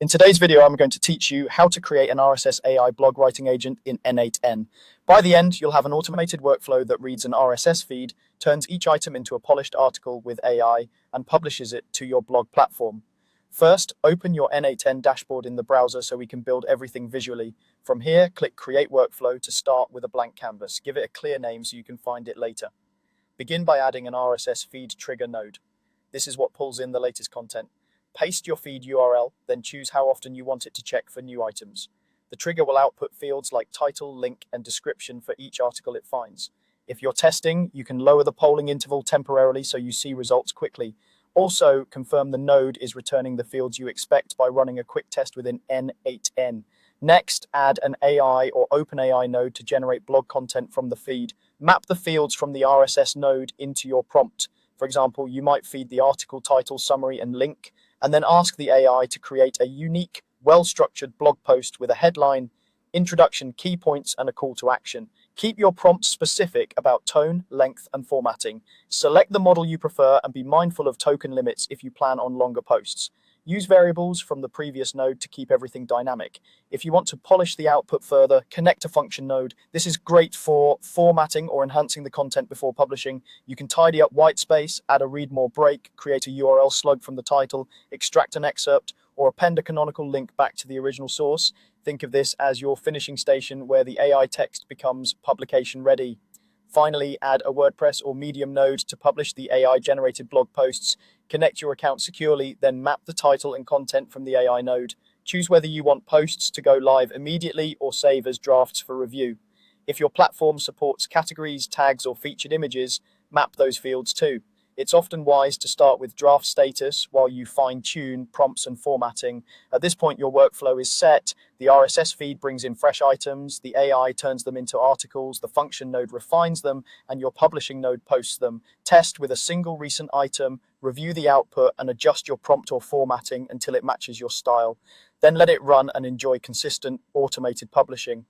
In today's video, I'm going to teach you how to create an RSS AI blog writing agent in N8N. By the end, you'll have an automated workflow that reads an RSS feed, turns each item into a polished article with AI, and publishes it to your blog platform. First, open your N8N dashboard in the browser so we can build everything visually. From here, click Create Workflow to start with a blank canvas. Give it a clear name so you can find it later. Begin by adding an RSS feed trigger node. This is what pulls in the latest content. Paste your feed URL, then choose how often you want it to check for new items. The trigger will output fields like title, link, and description for each article it finds. If you're testing, you can lower the polling interval temporarily so you see results quickly. Also, confirm the node is returning the fields you expect by running a quick test within N8N. Next, add an AI or OpenAI node to generate blog content from the feed. Map the fields from the RSS node into your prompt. For example, you might feed the article title, summary, and link, and then ask the AI to create a unique, well-structured blog post with a headline, introduction, key points, and a call to action. Keep your prompts specific about tone, length, and formatting. Select the model you prefer and be mindful of token limits if you plan on longer posts. Use variables from the previous node to keep everything dynamic. If you want to polish the output further, connect a function node. This is great for formatting or enhancing the content before publishing. You can tidy up white space, add a read more break, create a URL slug from the title, extract an excerpt, or append a canonical link back to the original source. Think of this as your finishing station where the AI text becomes publication ready. Finally, add a WordPress or Medium node to publish the AI-generated blog posts. Connect your account securely, then map the title and content from the AI node. Choose whether you want posts to go live immediately or save as drafts for review. If your platform supports categories, tags, or featured images, map those fields too. It's often wise to start with draft status while you fine-tune prompts and formatting. At this point, your workflow is set. The RSS feed brings in fresh items, the AI turns them into articles, the function node refines them, and your publishing node posts them. Test with a single recent item, review the output, and adjust your prompt or formatting until it matches your style. Then let it run and enjoy consistent automated publishing.